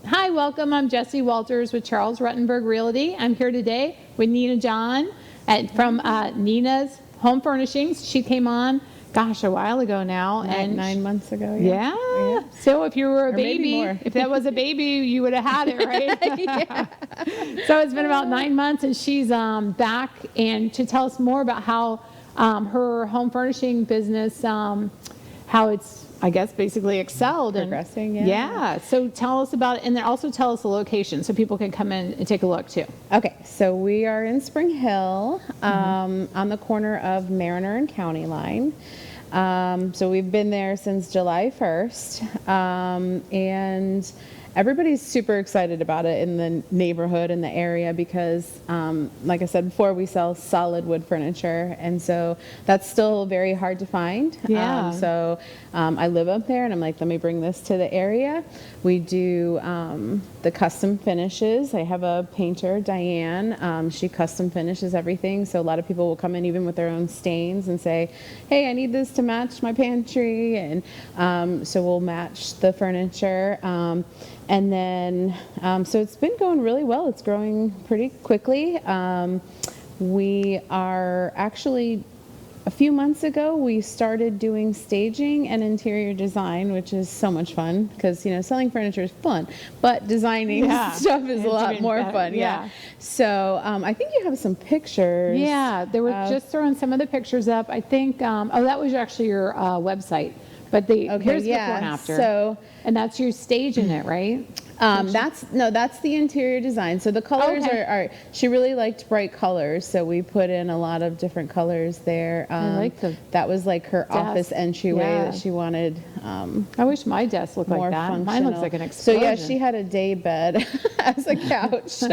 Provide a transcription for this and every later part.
Hi, welcome. I'm Jessie Walters with Charles Rutenberg Realty. I'm here today with Nina John from Nina's Home Furnishings. She came on, gosh, a while ago now. And 9 months ago. Yeah. So if you were a baby, more. if that was a baby, you would have had it, right? Yeah. So it's been about 9 months, and she's back and to tell us more about how her home furnishing business, how it's, I guess, basically excelled. Progressing, and, yeah. Yeah. So tell us about it, and then also tell us the location so people can come in and take a look too. Okay, so we are in Spring Hill, on the corner of Mariner and County Line. So we've been there since July 1st, and everybody's super excited about it in the neighborhood, in the area, because like I said before, we sell solid wood furniture, and so that's still very hard to find. Yeah. So I live up there, and I'm like, let me bring this to the area. We do the custom finishes. I have a painter, Diane. She custom finishes everything, so a lot of people will come in even with their own stains and say, hey, I need this to match my pantry, and so we'll match the furniture. And then, so it's been going really well. It's growing pretty quickly. We are actually, a few months ago, we started doing staging and interior design, which is so much fun because, you know, selling furniture is fun, but desiging stuff is a lot more fun. Yeah. So I think you have some pictures. Yeah, they were just throwing some of the pictures up. I think, oh, that was actually your website. But here's before and after. So, and that's your stage in it, right? That's the interior design. So the colors are, she really liked bright colors, so we put in a lot of different colors there. I like that was like her office entryway that she wanted. I wish my desk looked like that. Functional. Mine looks like an explosion. So yeah, she had a day bed as a couch.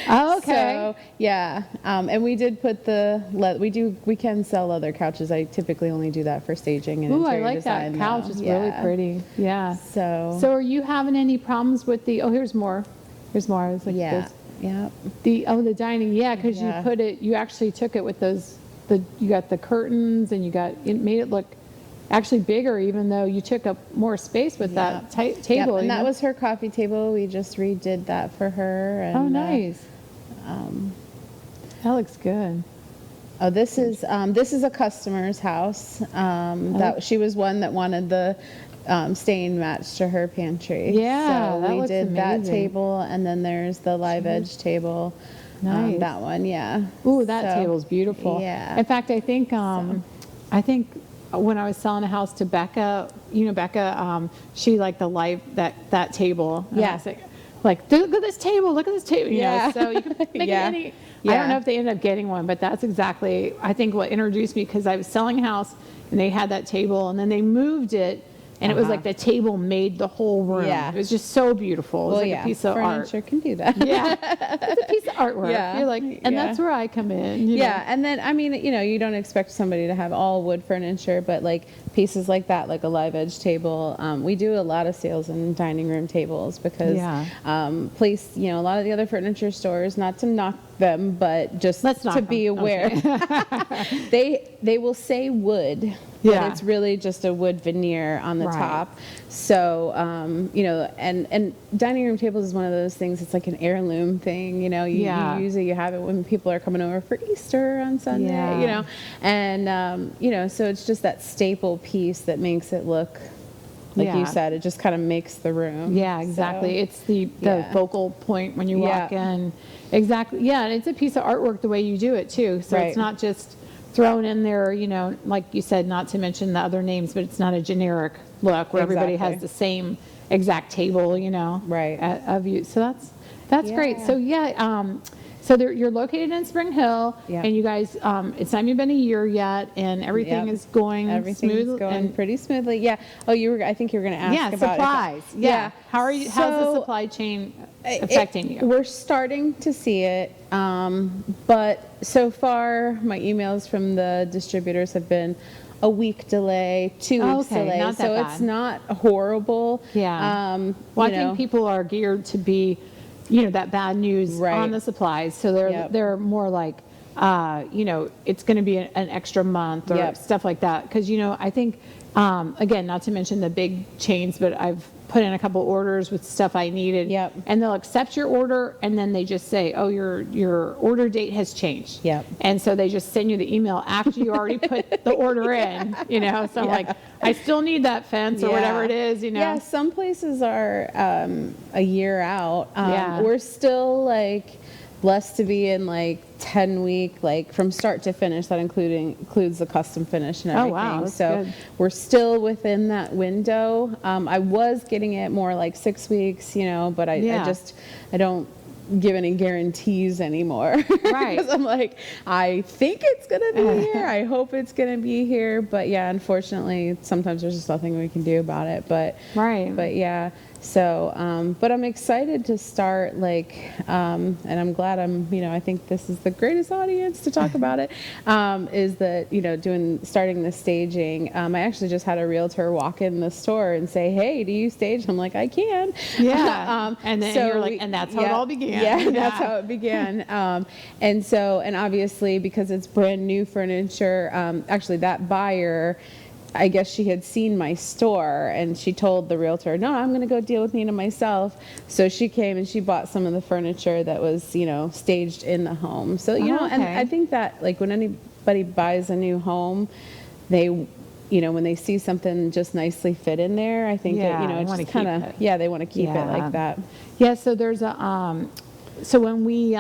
Oh, okay. So yeah, and we did put we can sell leather couches. I typically only do that for staging and interior I like design. That couch is really pretty. Yeah. So are you having any problems with the? Oh, here's more. Here's more. I was like, yeah. The dining. Yeah, because you put it. You actually took it with those. You got the curtains, and it made it look actually bigger, even though you took up more space with that table. And that was her coffee table. We just redid that for her. And, oh, nice. That looks good. Oh, this is a customer's house. That she was one that wanted the stain matched to her pantry. Yeah, so we did that table, and then there's the live edge table. Nice. That one, yeah. Ooh, that table's beautiful. Yeah. In fact, I think when I was selling a house to Becca, she liked the that table. Yeah. Like, look at this table. Look at this table. You know, so you can make it any. Yeah. I don't know if they ended up getting one, but that's exactly, I think, what introduced me, because I was selling a house and they had that table, and then they moved it, and it was like the table made the whole room. Yeah. It was just so beautiful. It was like a piece of art. Furniture can do that. Yeah. It's a piece of artwork. Yeah. You're like, and that's where I come in. You know? And then, I mean, you don't expect somebody to have all wood furniture, but like pieces like that, like a live edge table. We do a lot of sales in dining room tables because a lot of the other furniture stores, not to knock them, but just to be aware, they will say wood, but it's really just a wood veneer on the top. So and dining room tables is one of those things. It's like an heirloom thing. You use it, you have it when people are coming over for Easter on Sunday. And so it's just that staple piece that makes it look, like you said, it just kind of makes the room. Yeah, exactly. So, it's the focal point when you walk in. Exactly. Yeah, and it's a piece of artwork the way you do it too. So it's not just thrown in there, like you said, not to mention the other names, but it's not a generic look where everybody has the same exact table, of you. So that's great. So so you're located in Spring Hill, and you guys, it's not even been a year yet, and everything is going pretty smoothly. Yeah. Oh, I think you were going to ask about supplies. How's the supply chain affecting you? We're starting to see it, but so far my emails from the distributors have been a week delay, 2 weeks delay. Not that so bad. It's not horrible. Yeah. I think people are geared to be, that bad news on the supplies. So they're more like, it's going to be an extra month or stuff like that. Because, I think, again, not to mention the big chains, but I've put in a couple orders with stuff I needed. Yep. And they'll accept your order, and then they just say, oh, your order date has changed. Yep. And so they just send you the email after you already put the order in, So I'm like, I still need that fence or whatever it is, Yeah, some places are a year out. Yeah. We're still like blessed to be in like 10-week, like from start to finish. That includes the custom finish and everything. Oh, wow, that's so good. we're still within that window. I was getting it more like 6 weeks, but I don't give any guarantees anymore. Right. Because I'm like, I think it's going to be here. I hope it's going to be here. But yeah, unfortunately, sometimes there's just nothing we can do about it. But yeah. So, but I'm excited to start, and I'm glad I think this is the greatest audience to talk about it, is that, starting the staging. I actually just had a realtor walk in the store and say, hey, do you stage? I'm like, I can. Yeah. And then you're like, and that's how it all began. Yeah, that's how it began. And obviously, because it's brand new furniture, actually that buyer, I guess she had seen my store and she told the realtor, no, I'm going to go deal with Nina myself. So she came and she bought some of the furniture that was, staged in the home. So, and I think that when anybody buys a new home, they, when they see something just nicely fit in there, I think that, it's just kind of, they want to keep it like that. Yeah. So there's so when we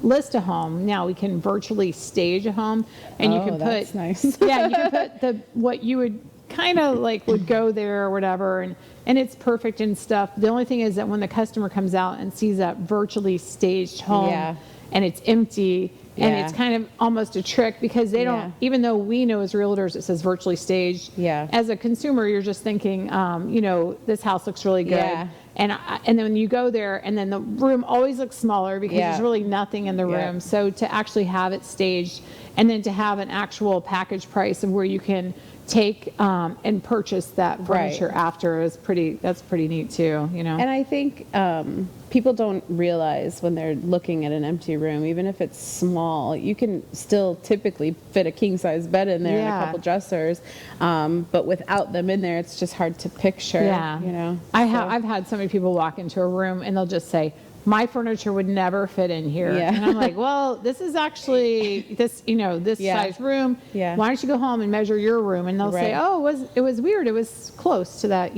list a home, now we can virtually stage a home, and you can put, that's nice. you can put what you would kind of would go there or whatever, and it's perfect and stuff. The only thing is that when the customer comes out and sees that virtually staged home, and it's empty, and it's kind of almost a trick because they don't, even though we know as realtors it says virtually staged, as a consumer you're just thinking, this house looks really good. Yeah. And then when you go there, and then the room always looks smaller because there's really nothing in the room. So to actually have it staged, and then to have an actual package price of where you can take and purchase that furniture after that's pretty neat too, And I think people don't realize when they're looking at an empty room, even if it's small, you can still typically fit a king size bed in there and a couple dressers, but without them in there, it's just hard to picture. I've had so many people walk into a room and they'll just say, my furniture would never fit in here. Yeah. And I'm like, well, this is actually this size room. Yeah. Why don't you go home and measure your room? And they'll say, oh, it was weird. It was close to that,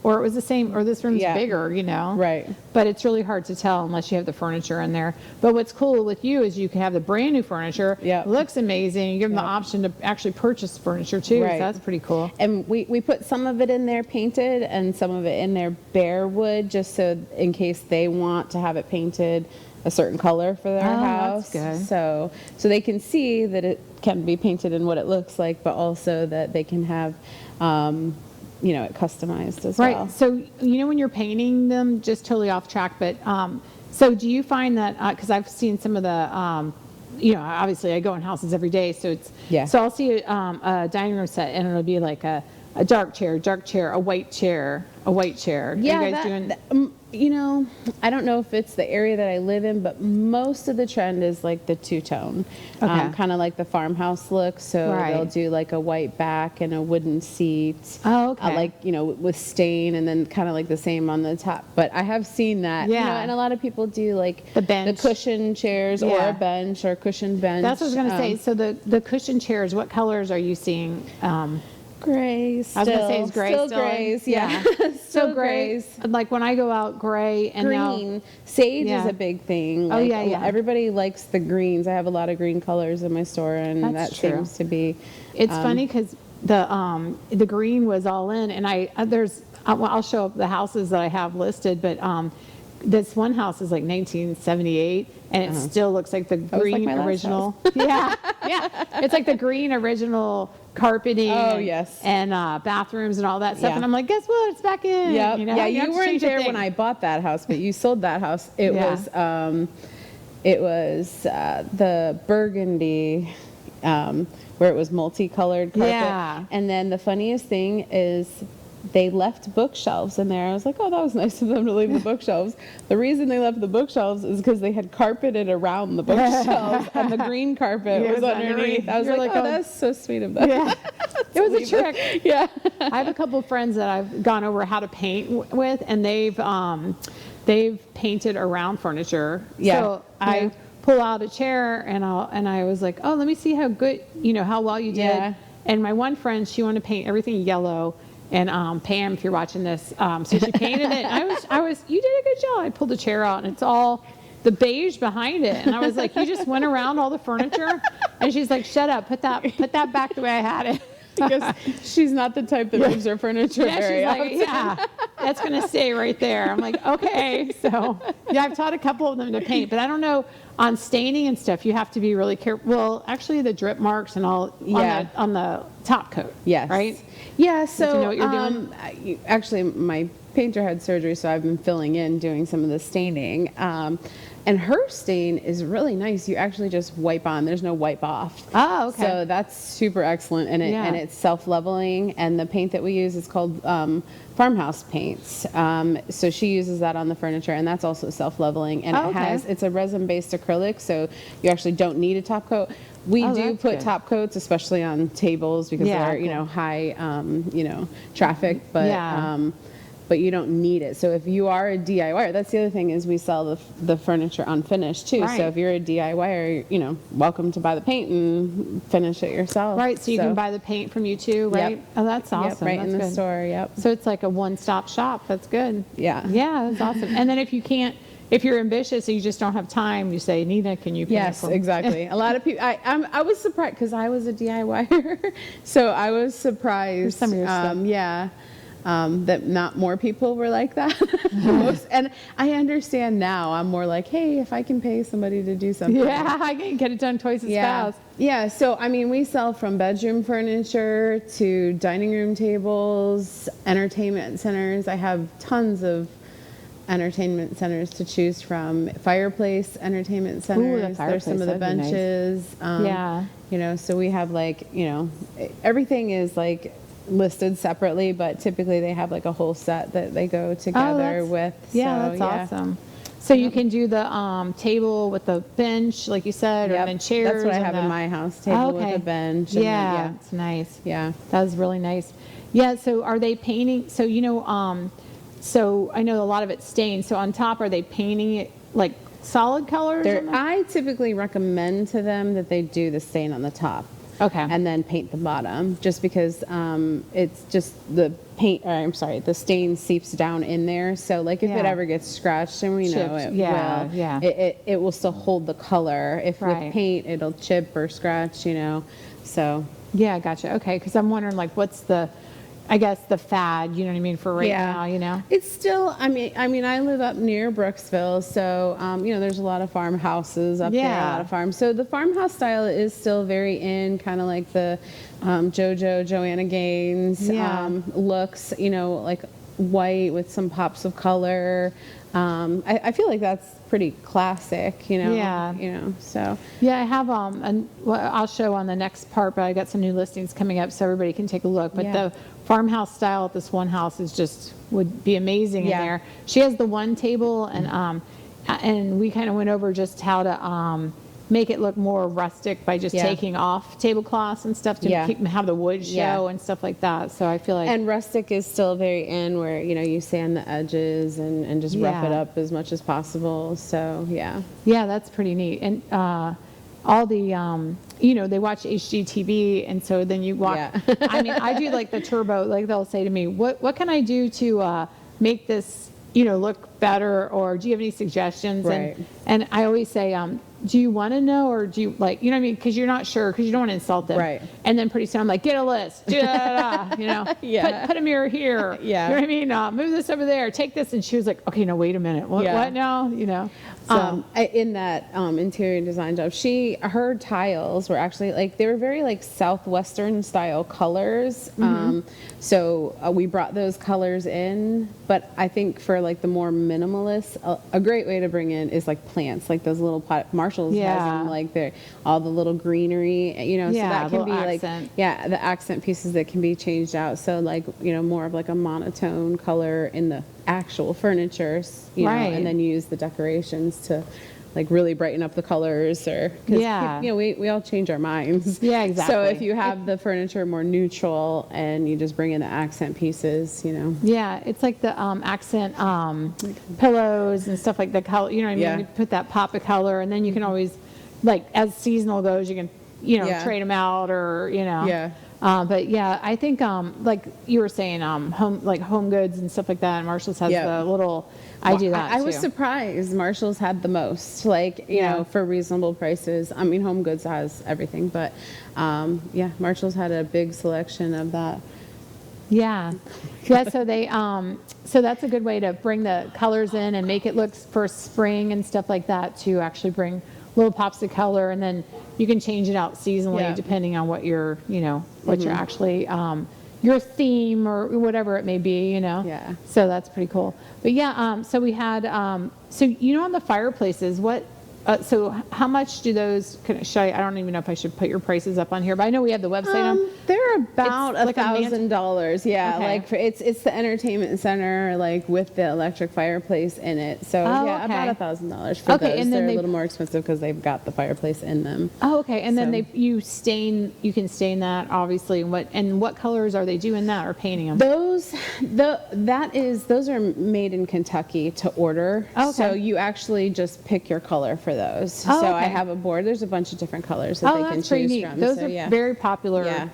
or it was the same, or this room's bigger, Right. But it's really hard to tell unless you have the furniture in there. But what's cool with you is you can have the brand new furniture. Yeah. It looks amazing. You give them the option to actually purchase furniture too. Right. So that's pretty cool. And we put some of it in there painted and some of it in there bare wood, just so in case they want to have it painted a certain color for their house. That's good. So they can see that it can be painted in what it looks like, but also that they can have it customized as well. Right. So, when you're painting them, just totally off track, but so do you find that, because I've seen some of the, obviously I go in houses every day, so so I'll see a dining room set and it'll be like a dark chair, a white chair. Yeah, you guys doing? I don't know if it's the area that I live in, but most of the trend is like the two-tone, kind of like the farmhouse look. So they'll do like a white back and a wooden seat. Oh, okay. With stain, and then kind of like the same on the top. But I have seen that. Yeah. And a lot of people do like the cushion chairs or a bench or a cushion bench. That's what I was going to say. So the cushion chairs, what colors are you seeing? Gray. I was going to say it's gray. Still grays. Yeah. Still grays. Like when I go out, gray and green. Sage is a big thing. Like, everybody likes the greens. I have a lot of green colors in my store, and that seems to be. It's funny because the green was all in, and I'll show up the houses that I have listed, but this one house is like 1978, and it still looks like the green original. Yeah. It's like the green original carpeting. Oh, yes. And bathrooms and all that stuff. And I'm like, guess what? It's back in. Yep. You weren't there when I bought that house, but you sold that house. It was the burgundy, where it was multicolored carpet. Yeah. And then the funniest thing is they left bookshelves in there. I was like, oh, that was nice of them to leave the bookshelves. The reason they left the bookshelves is because they had carpeted around the bookshelves and the green carpet was underneath. I was like, oh, that's so sweet of them. Yeah. It was a trick. Yeah. I have a couple of friends that I've gone over how to paint with, and they've painted around furniture. Yeah. So I pull out a chair and I was like, oh, let me see how good, how well you did. Yeah. And my one friend, she wanted to paint everything yellow. And Pam, if you're watching this, so she painted it. And you did a good job. I pulled the chair out, and it's all the beige behind it. And I was like, you just went around all the furniture? And she's like, shut up, put that back the way I had it. Because she's not the type that moves her furniture very often. She's like, yeah, that's going to stay right there. I'm like, okay. So, yeah, I've taught a couple of them to paint, but I don't know, on staining and stuff, you have to be really careful. Well, actually, the drip marks and all on the top coat. Yes. Right? Yeah, so do you know what you're doing? Actually, my painter had surgery, so I've been filling in, doing some of the staining. And her stain is really nice. You actually just wipe on. There's no wipe off. Oh, okay. So that's super excellent, and it's self-leveling. And the paint that we use is called Farmhouse Paints. So she uses that on the furniture, and that's also self-leveling. And it's a resin-based acrylic, so you actually don't need a top coat. We do put top coats, especially on tables, because they're high traffic, but you don't need it. So if you are a DIYer, that's the other thing, is we sell the furniture unfinished too. Right. So if you're a DIYer, welcome to buy the paint and finish it yourself. Right, so you can buy the paint from you too, right? Yep. Oh, that's awesome. Yep, right that's in the good. store, yep. So it's like a one-stop shop. That's good. Yeah. Yeah, that's awesome. And then if you're ambitious and you just don't have time, you say, Nina, can you paint? Yes, exactly. A lot of people, I was surprised, because I was a DIYer, so I was surprised. For some of your stuff. That not more people were like that. And I understand now. I'm more like, hey, if I can pay somebody to do something. Yeah, I can get it done twice as fast. Yeah, so I mean, we sell from bedroom furniture to dining room tables, entertainment centers. I have tons of entertainment centers to choose from. Fireplace entertainment centers. Ooh, the fireplace, there's some of the benches. Nice. So we have everything is listed separately, but typically they have a whole set that they go together with. Yeah, that's awesome. So you can do the table with the bench, like you said, or then chairs. That's what I have in my house, table with a bench. Yeah, it's nice. Yeah. That was really nice. Yeah, so are they painting, so so I know a lot of it's stained, so on top, are they painting it solid colors? I typically recommend to them that they do the stain on the top. Okay. And then paint the bottom, just because it's just the the stain seeps down in there. So if it ever gets scratched, and we know it will, it will still hold the color. If with paint, it'll chip or scratch, so. Yeah, gotcha. Okay, because I'm wondering what's the fad, you know what I mean, for right now, It's still, I mean, I live up near Brooksville, so, there's a lot of farmhouses up there, a lot of farms. So the farmhouse style is still very in, kind of like the Joanna Gaines looks, white with some pops of color. I feel like that's pretty classic, so. Yeah, I have, I'll show on the next part, but I got some new listings coming up so everybody can take a look. But the farmhouse style at this one house would be amazing in there. She has the one table, and we kind of went over just how to make it look more rustic by just taking off tablecloths and stuff to have the wood show and stuff like that. So I feel like, and rustic is still very in, where you sand the edges and just rough it up as much as possible. So yeah, that's pretty neat. And all the they watch HGTV, and so then you walk. I mean, I do the turbo. They'll say to me, "What can I do to make this look better?" Or do you have any suggestions? Right. And I always say, do you want to know, or do you you know what I mean? Because you're not sure, because you don't want to insult them. Right. And then pretty soon I'm like, get a list. Put a mirror here. Yeah. You know what I mean? Move this over there. Take this. And she was like, okay, no, wait a minute. What now? So in that interior design job, her tiles were actually they were very Southwestern style colors. So we brought those colors in, but I think for the more minimalist, a great way to bring in is plants, those little Marshalls has them, all the little greenery, so that can be accent. The accent pieces that can be changed out. So more of a monotone color in the actual furniture, and then use the decorations to like really brighten up the colors, or 'cause Yeah. we all change our minds. Yeah, exactly. So if you have the furniture more neutral and you just bring in the accent pieces, Yeah, it's like the accent pillows and stuff like the color, you know what I mean? Yeah. You put that pop of color, and then you can always, like, as seasonal goes, you can, Yeah. trade them out, or, Yeah. But yeah, I think, like you were saying, home goods and stuff like that, and Marshall's has Yeah. the little, I do that I too. was surprised Marshall's had the most, like, for reasonable prices. I mean, Home Goods has everything, but yeah, Marshall's had a big selection of that. Yeah. Yeah, so they, so that's a good way to bring the colors in and make it look for spring and stuff like that, to actually bring little pops of color, and then you can change it out seasonally Yeah. depending on what you're actually, your theme or whatever it may be, Yeah. So that's pretty cool. But yeah, so we had, so on the fireplaces, so how much do those, I don't even know if I should put your prices up on here, but I know we have the website on. They're about It's like $1,000. Yeah, Okay. like it's the entertainment center, like with the electric fireplace in it. So yeah, okay. about $1,000 for Okay, those. and then They're they- a little more expensive because they've got the fireplace in them. Oh, okay. And then So- you can stain that, obviously. What colors are they doing that, or painting them? Those are made in Kentucky to order. Okay. So you actually just pick your color for those. Oh, so I okay. have a board. There's a bunch of different colors that Oh, they can that's pretty choose neat. from. Those So, are yeah. very popular, Yeah.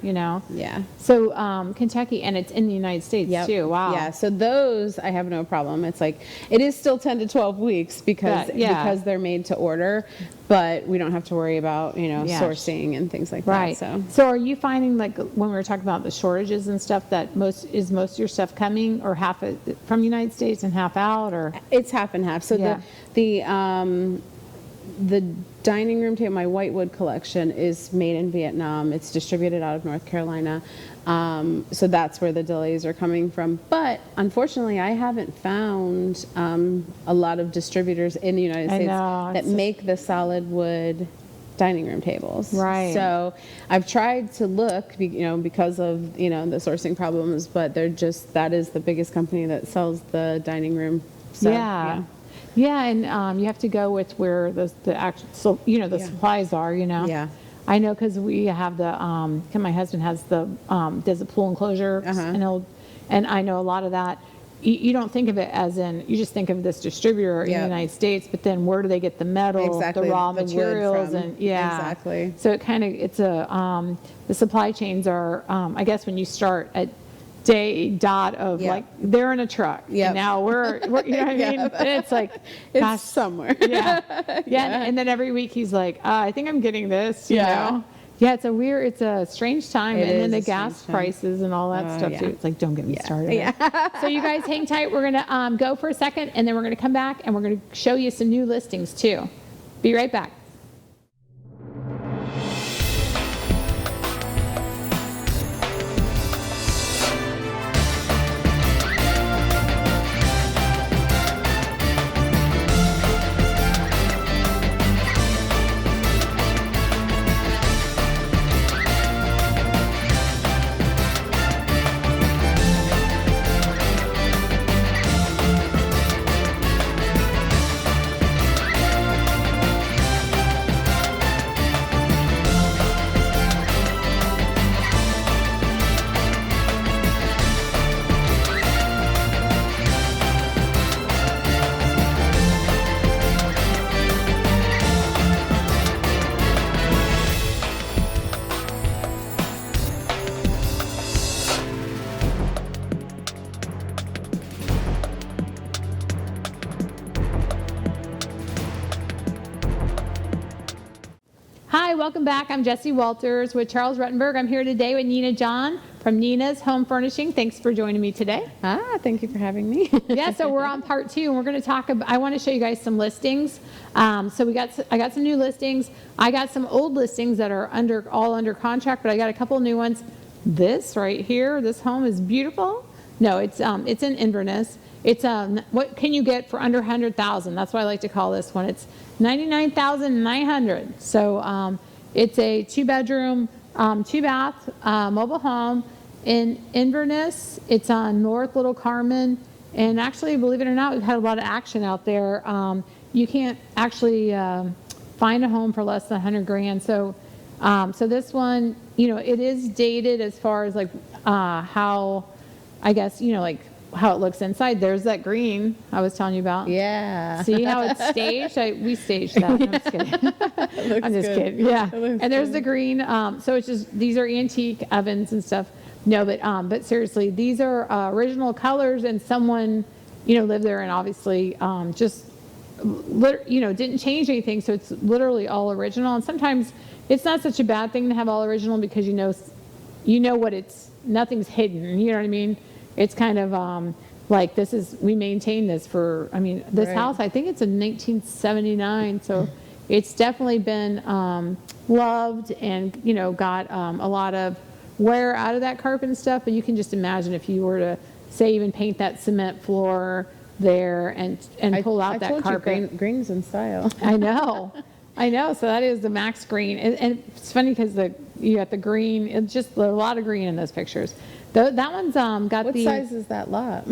Yeah. So Kentucky, and it's in the United States Yep. too. Wow. Yeah. So those I have no problem. It's like it is still 10 to 12 weeks because they're made to order, but we don't have to worry about sourcing and things like Right. that. So are you finding, like when we were talking about the shortages and stuff, that most of your stuff coming, or half from the United States and half out, or? It's half and half. So Yeah. the dining room table, my whitewood collection, is made in Vietnam. It's distributed out of North Carolina. So that's where the delays are coming from. But unfortunately, I haven't found a lot of distributors in the United States that make the solid wood dining room tables. Right. So I've tried to look, because of, the sourcing problems, but that is the biggest company that sells the dining room. So, Yeah. Yeah, and you have to go with where the actual, the supplies are, Yeah. I know, because we have my husband has does a pool enclosure, and I know a lot of that. You don't think of it as in, you just think of this distributor in the United States, but then where do they get the metal, Exactly, the raw the wood materials, from. and Exactly. So the supply chains are, I guess when you start at day dot of like they're in a truck, and now we're you know what I mean? And it's like, gosh, It's somewhere. yeah. And then every week he's like, I think I'm getting this, you know? Yeah, it's a strange time. It and then is the a gas strange time. prices and all that stuff too. It's like, don't get me started. Yeah. So you guys hang tight. We're going to go for a second, and then we're going to come back, and we're going to show you some new listings too. Be right back. Hi, welcome back. I'm Jessie Walters with Charles Rutenberg. I'm here today with Nina John from Nina's Home Furnishing. Thanks for joining me today. Thank you for having me. Yeah, so we're on part 2, and we're going to talk about, I want to show you guys some listings. So I got some new listings. I got some old listings that are all under contract, but I got a couple new ones. This right here, this home is beautiful. No, it's in Inverness. It's what can you get for under 100,000? That's what I like to call this one. It's 99,900. So it's a 2-bedroom, 2-bath mobile home in Inverness. It's on North Little Carmen, And actually, believe it or not, we've had a lot of action out there. You can't actually find a home for less than 100 grand. So, so this one, you know, it is dated as far as like how, I guess, you know, like how it looks inside. There's that green I was telling you about. Yeah. See how it's staged? We staged that. I'm just kidding. I'm just kidding. Yeah. And there's the green. So it's just, these are antique ovens and stuff. No, but seriously, these are original colors, and someone, you know, lived there and obviously just, you know, didn't change anything. So it's literally all original. And sometimes it's not such a bad thing to have all original because you know what nothing's hidden. You know what I mean? It's kind of like we maintain this for, I mean, this house, I think it's in 1979. So it's definitely been loved and, you know, got a lot of wear out of that carpet and stuff. But you can just imagine if you were to, say, even paint that cement floor there and pull out that carpet. Green's in style. I know. So that is the max green. And it's funny because you got the green, it's just a lot of green in those pictures. That one's got What size is that lot?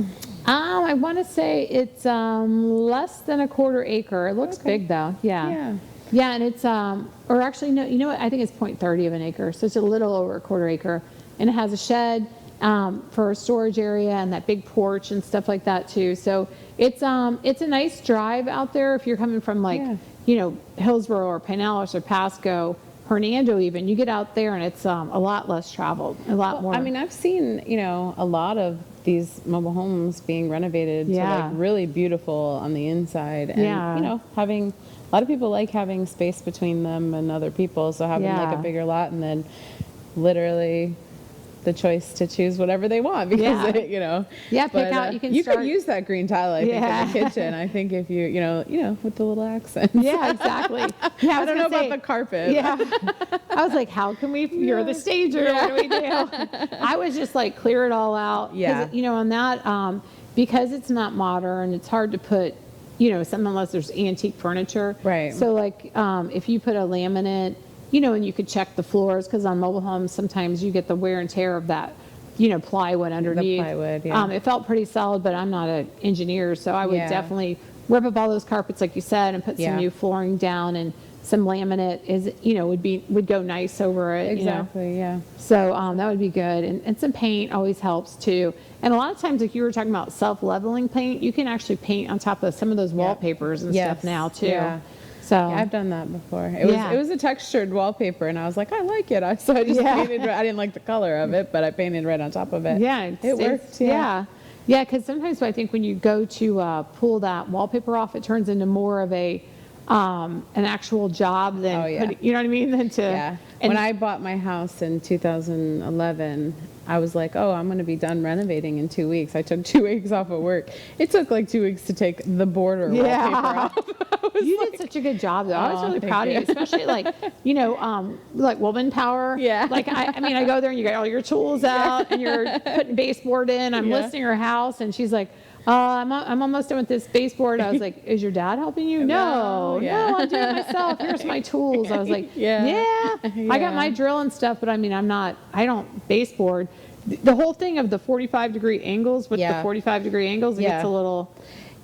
I want to say it's less than a quarter acre. It looks big though. Yeah. Yeah, and it's or actually no, you know what? I think it's 0.30 of an acre, so it's a little over a quarter acre, and it has a shed for a storage area and that big porch and stuff like that too. So it's a nice drive out there if you're coming from you know, Hillsborough or Pinellas or Pasco, Hernando even. You get out there and it's a lot less traveled, a lot more. I mean, I've seen, you know, a lot of these mobile homes being renovated to like really beautiful on the inside, and you know, having a lot of people like having space between them and other people, so having like a bigger lot and then literally the choice to choose whatever they want because you know. Pick out. You could use that green tile, I think, in the kitchen. I think if you know with the little accents. Yeah, exactly. Yeah, I don't know about the carpet. Yeah. I was like, how can we? You're the stager. What do we do? I was just like, clear it all out. Yeah. You know, on that because it's not modern, it's hard to put, you know, something unless there's antique furniture. Right. So like, if you put a laminate, you know, and you could check the floors, because on mobile homes sometimes you get the wear and tear of that, you know, plywood underneath. The plywood, yeah. It felt pretty solid, but I'm not an engineer, so I would definitely rip up all those carpets like you said and put some new flooring down, and some laminate would go nice over it. Exactly, you know? So that would be good, and some paint always helps too. And a lot of times, like you were talking about self-leveling paint, you can actually paint on top of some of those wallpapers and stuff now too. Yeah. So I've done that before. It was a textured wallpaper, and I was like, I like it. So I just painted. I didn't like the color of it, but I painted right on top of it. Yeah, it worked. Yeah, because sometimes I think when you go to pull that wallpaper off, it turns into more of an actual job than you know what I mean. When I bought my house in 2011. I was like, oh, I'm going to be done renovating in 2 weeks. I took 2 weeks off of work. It took like 2 weeks to take the border wallpaper off. You did such a good job, though. I was really proud of you, especially like, you know, like woman power. Yeah. Like, I mean, I go there and you got all your tools out and you're putting baseboard in. I'm listing her house, and she's like, I'm almost done with this baseboard. I was like, is your dad helping you? No, I'm doing it myself. Here's my tools. I was like, I got my drill and stuff, but I mean, I don't baseboard. The whole thing of the 45-degree angles with the 45-degree angles, it gets a little,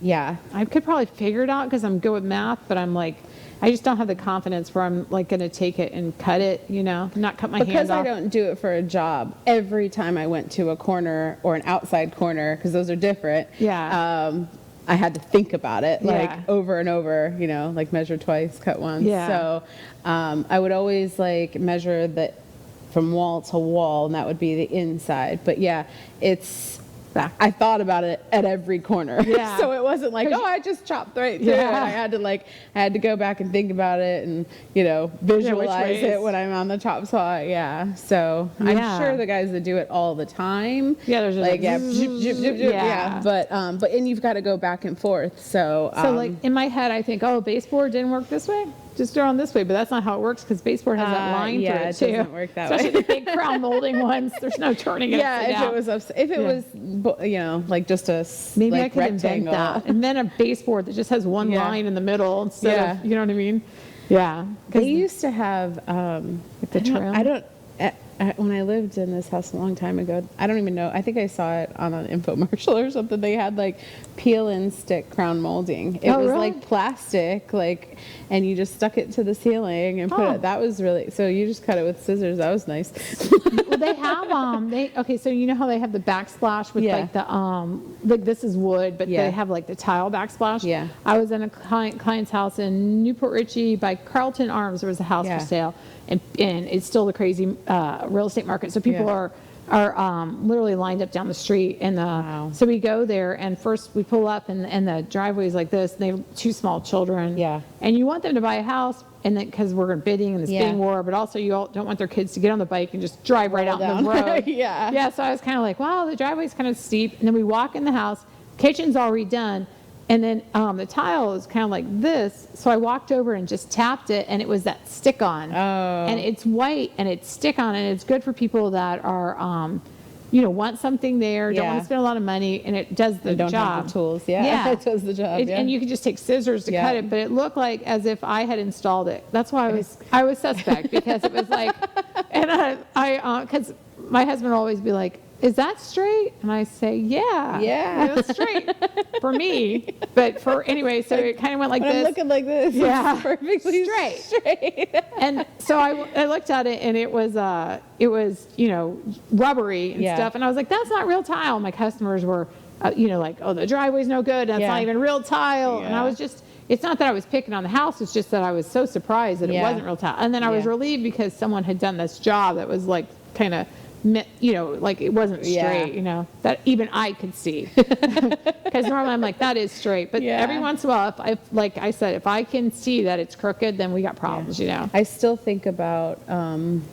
I could probably figure it out because I'm good with math, but I'm like, I just don't have the confidence where I'm like going to take it and cut it, you know, not cut my hand off. Because I don't do it for a job. Every time I went to a corner or an outside corner, because those are different, I had to think about it like over and over, you know, like measure twice, cut once. So I would always like measure that from wall to wall, and that would be the inside. But I thought about it at every corner. So it wasn't like, oh, I just chopped right through it. I had to go back and think about it and, you know, visualize it when I'm on the chop saw. So I'm sure the guys that do it all the time. There's like, But and you've got to go back and forth. So like in my head, I think, oh, baseboard didn't work this way. Just draw on this way, but that's not how it works because baseboard has that line through it too. It doesn't work that Especially the big crown molding ones. There's no turning it. If it was, you know, like just a maybe like I could rectangle. invent that, and then a baseboard that just has one line in the middle instead of, you know what I mean? Yeah. They used to have the trim. when I lived in this house a long time ago, I don't even know. I think I saw it on an infomercial or something. They had like peel and stick crown molding. It was really? like plastic, like, and you just stuck it to the ceiling and put it. That was really, so you just cut it with scissors. That was nice. Well, they have okay, so you know how they have the backsplash with like the like this is wood, but they have like the tile backsplash. Yeah. I was in a client's house in Newport Richie by Carlton Arms. There was a house for sale, and it's still the crazy real estate market. So people are literally lined up down the street, and so we go there, and first we pull up, and the driveway is like this. And they have 2 small children. Yeah. And you want them to buy a house, and then because we're bidding in this bidding war, but also you all don't want their kids to get on the bike and just drive right out in the road. Yeah. So I was kind of like, wow, the driveway's kind of steep, and then we walk in the house, kitchen's all redone. And then the tile is kind of like this. So I walked over and just tapped it, and it was that stick-on. Oh. And it's white, and it's stick-on, and it's good for people that are, want something there, don't want to spend a lot of money, and it does the job. Don't have the tools. Yeah. It does the job. And you can just take scissors to cut it, but it looked like as if I had installed it. That's why I was suspect, because it was like, and because my husband would always be like, is that straight? And I say, yeah, it's straight for me. But so it kind of went like this. I'm looking like this. Yeah, it's perfectly straight. And so I looked at it, and it was rubbery and stuff. And I was like, that's not real tile. My customers were, like, oh, the driveway's no good. That's not even real tile. And I was just, it's not that I was picking on the house. It's just that I was so surprised that it wasn't real tile. And then I was relieved because someone had done this job that was like kind of, like it wasn't straight, that even I could see. Because normally I'm like, that is straight. But every once in a while, if like I said, if I can see that it's crooked, then we got problems, I still think about, in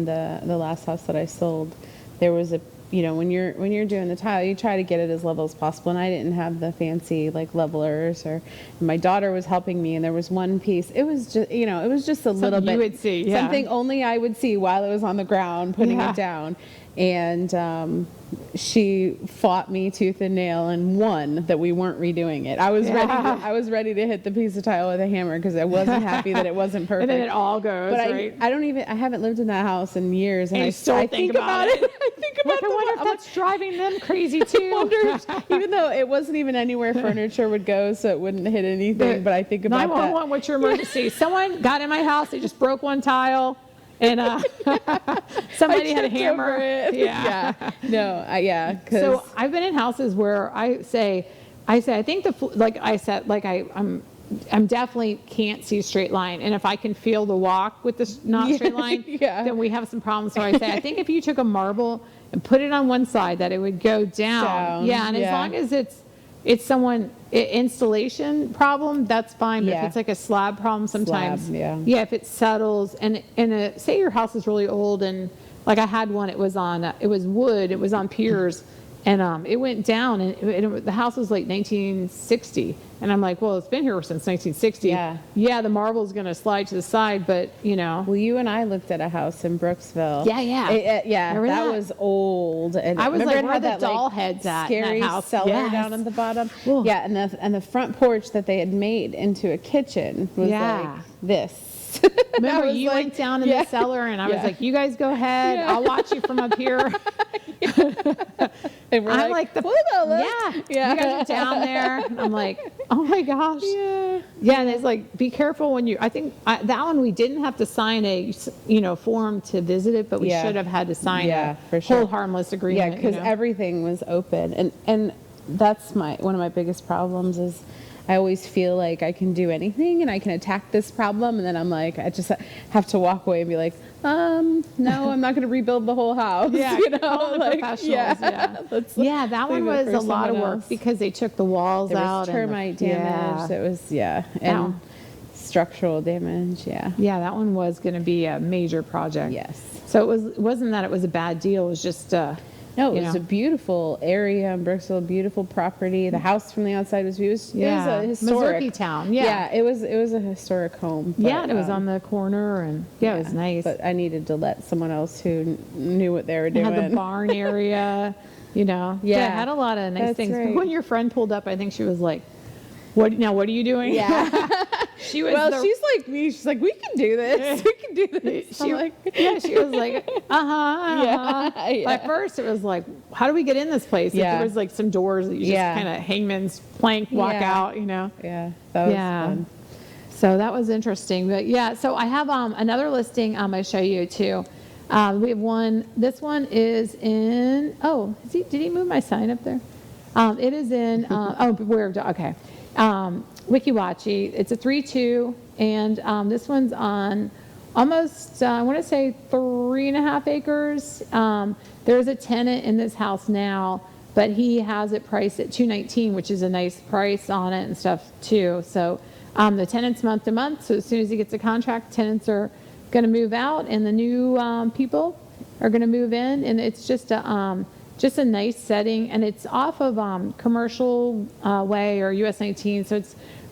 the last house that I sold, there was a, when you're doing the tile, you try to get it as level as possible. And I didn't have the fancy like levelers, or my daughter was helping me, and there was one piece. It was just, it was just a little bit. You would see, something only I would see while it was on the ground, putting it down. And she fought me tooth and nail and won that we weren't redoing it. I was ready to hit the piece of tile with a hammer because I wasn't happy that it wasn't perfect. And then it all goes, but right? I haven't lived in that house in years, and I still think about it. I think about I wonder if that's driving them crazy too. Even though it wasn't even anywhere furniture would go, so it wouldn't hit anything. But I think about 911, what's your emergency? Someone got in my house, they just broke one tile. And somebody had a hammer. So I've been in houses where I say, I think I'm definitely can't see a straight line. And if I can feel the walk with the not straight line, then we have some problems. So I say, I think if you took a marble and put it on one side, that it would go down. And as long as it's installation problem, that's fine. But if it's like a slab problem, sometimes, if it settles, and say your house is really old, and like I had one, it was wood, it was on piers, and it went down, and the house was like 1960, and I'm like, well, it's been here since 1960. The marble's gonna slide to the side, but Well, you and I looked at a house in Brooksville. That was old, and I was like, where are the that, doll heads at? Scary cellar down on the bottom. Ooh. And the front porch that they had made into a kitchen was like this. Remember, you went down in the cellar, and I was like, you guys go ahead. I'll watch you from up here. And we're I'm like you guys are down there. And I'm like, oh my gosh. And it's like, be careful when I think that one we didn't have to sign a, form to visit it, but we should have had to sign a hold harmless agreement. Because everything was open. And that's one of my biggest problems is I always feel like I can do anything and I can attack this problem, and then I'm like, I just have to walk away and be like, no, I'm not going to rebuild the whole house. Call the professionals. That one was a lot of work because they took the walls out. There was termite damage. It was and structural damage. Yeah, that one was going to be a major project. Yes. So it wasn't that it was a bad deal. It was just. No, it was a beautiful area in Brooksville, beautiful property. The house from the outside was beautiful. It was a historic Mazurki town. It was a historic home. But, and it was on the corner, and it was nice. But I needed to let someone else who knew what they were doing. It had the barn area, it had a lot of nice things. Right. But when your friend pulled up, I think she was like, what are you doing? she was. Well, she's like me. She's like, we can do this. We can do this. She was like, Yeah. At first, it was like, how do we get in this place? Yeah. There was like some doors that you just kind of hangman's plank walk out. Yeah, that was fun. So that was interesting. But yeah, so I have another listing I'll show you too. We have one. This one is in. Oh, did he move my sign up there? It is in. Beware of. Okay. Weeki Wachee. It's a 3-2, and this one's on almost. I want to say 3.5 acres. There's a tenant in this house now, but he has it priced at $219, which is a nice price on it and stuff too. So the tenant's month to month. So as soon as he gets a contract, tenants are going to move out, and the new people are going to move in, and it's just a nice setting, and it's off of Commercial Way or US 19, so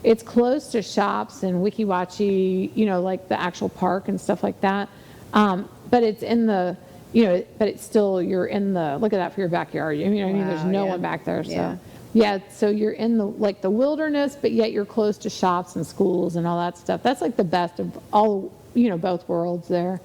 it's close to shops and Weeki Wachee, like the actual park and stuff like that. But it's in the, but it's still, you're in the, look at that for your backyard. I mean, there's no one back there, so. Yeah, so you're in the wilderness, but yet you're close to shops and schools and all that stuff. That's like the best of all, both worlds there.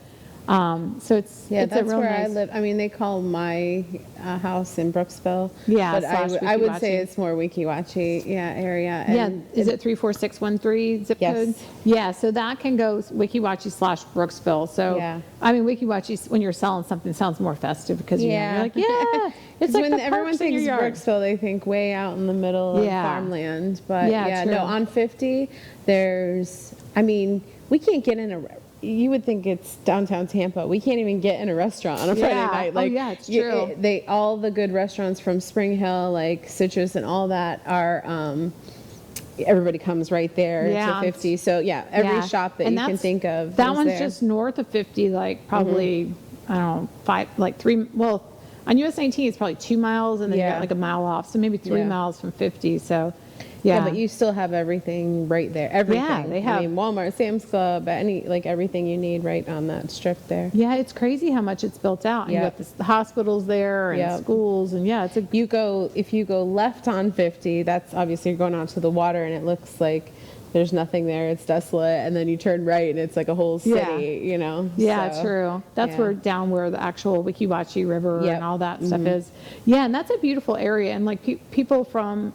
So it's that's a real where nice. I live. I mean, they call my house in Brooksville. Yeah, but I would Weeki say Wachee. It's more Weeki Wachee, area. And Is it 34613 zip Yes. code? Yeah, so that can go Weeki Wachee / Brooksville. So I mean, Weeki Wachee, when you're selling something, sounds more festive because you're like, it's like when the everyone parks in your thinks yard. Brooksville, they think way out in the middle of farmland. But true. no, on 50, there's. I mean, we can't get in a. You would think it's downtown Tampa. We can't even get in a restaurant on a Friday night. Like, it's true. All the good restaurants from Spring Hill, like Citrus and all that, are. Everybody comes right there to 50. So every shop that you can think of. That is one's there. just north of 50, like probably I don't know, 3. Well, on US 19 it's probably 2 miles, and then you got like a mile off, so maybe 3 miles from 50. So. Yeah, but you still have everything right there. Everything. Yeah, they have. I mean, Walmart, Sam's Club, everything you need right on that strip there. Yeah, it's crazy how much it's built out. And you got the hospitals there and schools, and if you go left on 50, that's obviously you're going out to the water, and it looks like there's nothing there. It's desolate, and then you turn right, and it's like a whole city. Yeah, so, true. That's where the actual Weeki Wachee River and all that stuff is. Yeah, and that's a beautiful area, and like people from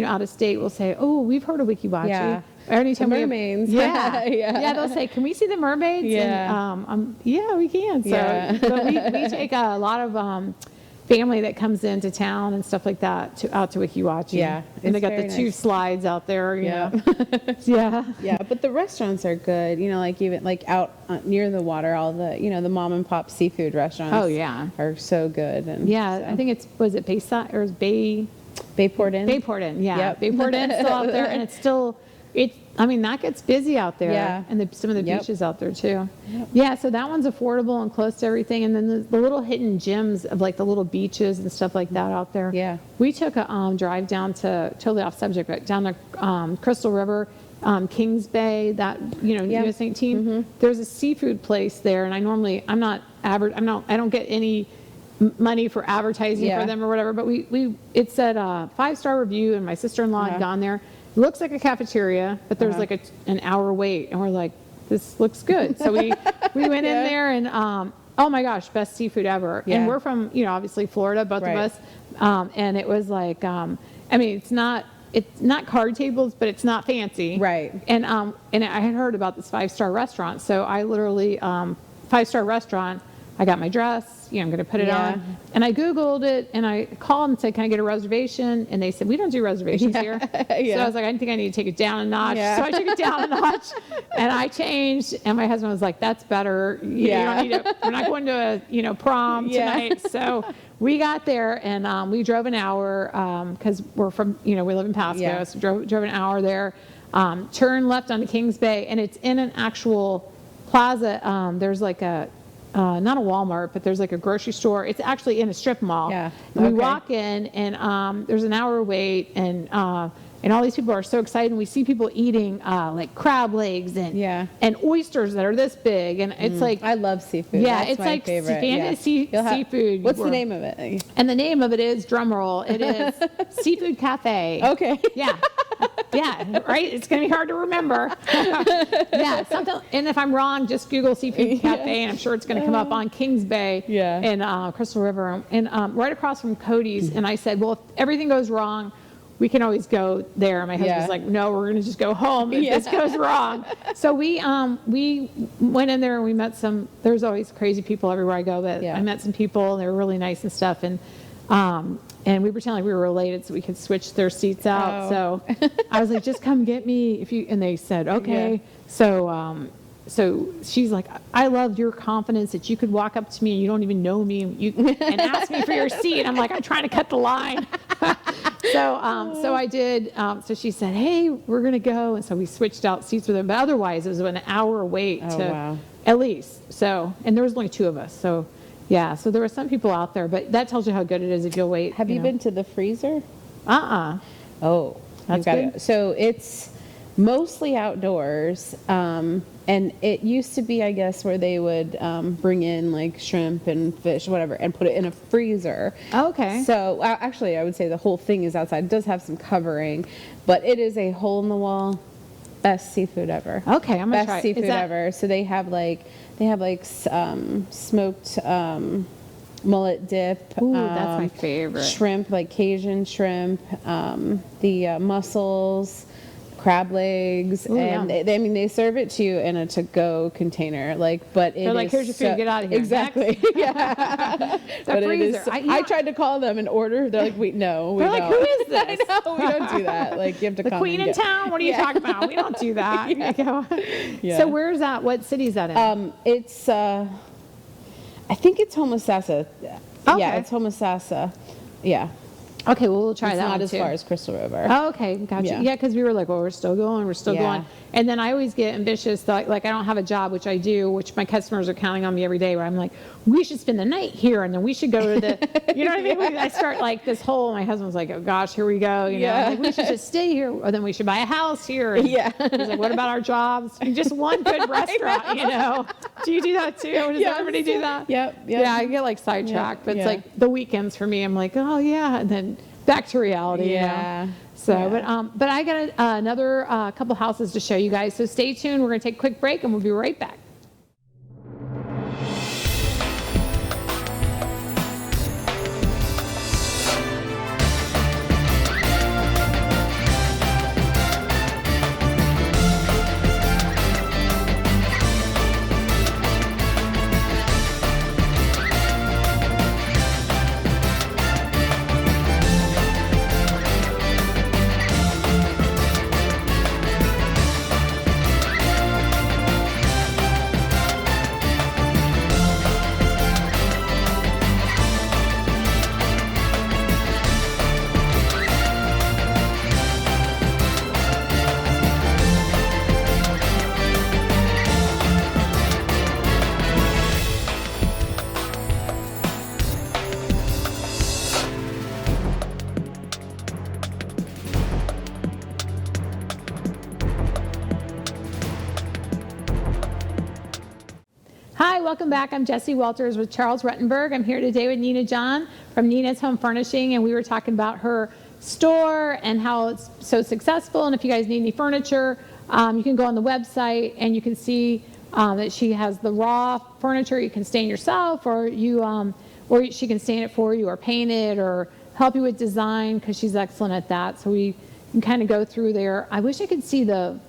out of state will say, "Oh, we've heard of Weeki Wachee." Yeah. Anytime the mermaids. They'll say, "Can we see the mermaids?" Yeah. And we can. So, but we take a lot of family that comes into town and stuff like that out to Weeki Wachee. Yeah, and they got the 2 slides out there. Yeah. But the restaurants are good. Even out near the water, all the the mom and pop seafood restaurants. Oh yeah, are so good. And I think was it Bayside or Bay. Bayport Inn. Bayport Inn, Yep. Bayport Inn's still out there, and that gets busy out there. Yeah. And some of the beaches out there too. Yep. Yeah, so that one's affordable and close to everything. And then the little hidden gems of like the little beaches and stuff like that out there. Yeah. We took a drive down to, totally off subject, but down the Crystal River, Kings Bay, that, US 19. Mm-hmm. There's a seafood place there, and I don't get any money for advertising for them or whatever, but it said 5-star review, and my sister-in-law had gone there. It looks like a cafeteria, but there's like an hour wait, and we're like, this looks good. So we went in there, and oh my gosh, best seafood ever. And we're from obviously Florida, both of us, and it was like it's not card tables, but it's not fancy, right? And I had heard about this 5-star restaurant, so I literally 5-star restaurant. I got my dress, I'm going to put it on. And I Googled it, and I called and said, can I get a reservation? And they said, we don't do reservations here. So I was like, I think I need to take it down a notch. So I took it down a notch, and I changed. And my husband was like, that's better. You don't need to, we're not going to a prom tonight. So we got there, and we drove an hour because we're from, we live in Pasco. So drove an hour there, turned left onto Kings Bay, and it's in an actual plaza. There's like not a Walmart, but there's like a grocery store. It's actually in a strip mall. Yeah. And we walk in, and there's an hour wait, and all these people are so excited. And we see people eating like crab legs and oysters that are this big, and it's like I love seafood. Yeah, That's it's my like favorite. seafood. What's the name of it? And the name of it is, drum roll, it is Seafood Cafe. Okay. Yeah. Yeah, right? It's going to be hard to remember. Yeah, something. And if I'm wrong, just Google Seafood Cafe, and I'm sure it's going to come up on Kings Bay in Crystal River, and right across from Cody's. And I said, well, if everything goes wrong, we can always go there. My husband's like, no, we're going to just go home if this goes wrong. So we went in there and we met there's always crazy people everywhere I go, but I met some people, and they were really nice and stuff. And we pretended like we were related so we could switch their seats out. So I was like, just come get me and they said, okay. So she's like, I loved your confidence that you could walk up to me and you don't even know me and ask me for your seat. I'm like, I'm trying to cut the line. So I did. So she said, hey, we're going to go. And so we switched out seats with them. But otherwise, it was an hour wait at least. So, and there was only 2 of us. So, yeah. So there were some people out there. But that tells you how good it is if you'll wait. Have you been to the freezer? Oh, that's good. So it's mostly outdoors. And it used to be, I guess, where they would bring in like shrimp and fish, whatever, and put it in a freezer. Okay. So actually, I would say the whole thing is outside. It does have some covering, but it is a hole in the wall. Best seafood ever. Okay, I'm gonna try. Best seafood ever. So they have smoked mullet dip. Ooh, that's my favorite. Shrimp, like Cajun shrimp. The mussels. Crab legs. Ooh, and they serve it to you in a to-go container, but they're like, here's your food, get out of here. Exactly. Yeah. The freezer. I tried to call them and order. They're like, wait, no, we don't. They're like, who is this? I know, we don't do that. Like, you have to the come queen in town. What are you talking about? We don't do that. So where's that? What city is that in? It's I think it's Homosassa. Okay. Yeah, it's Homosassa. Yeah. Okay, well, we'll try that one too. It's not as far as Crystal River. Oh, okay, gotcha. Yeah, because we were like, well, we're still going. And then I always get ambitious, like I don't have a job, which I do, which my customers are counting on me every day, where I'm like, we should spend the night here, and then we should go to the, you know what I mean? I start like this whole, my husband's like, oh gosh, here we go. You know, like, we should just stay here, or then we should buy a house here. And he's like, what about our jobs? Just one good restaurant, you know? Do you do that too? Does everybody do that? Yep. Yeah, I get like sidetracked, but it's like the weekends for me, I'm like, oh yeah, and then back to reality. You know? So, but I got another couple houses to show you guys. So stay tuned. We're going to take a quick break and we'll be right back. Hi, welcome back. I'm Jessie Walters with Charles Rutenberg. I'm here today with Nina John from Nina's Home Furnishing, and we were talking about her store and how it's so successful. And if you guys need any furniture, you can go on the website and you can see that she has the raw furniture you can stain yourself, or or she can stain it for you, or paint it, or help you with design, because she's excellent at that. So we can kind of go through there. I wish I could see the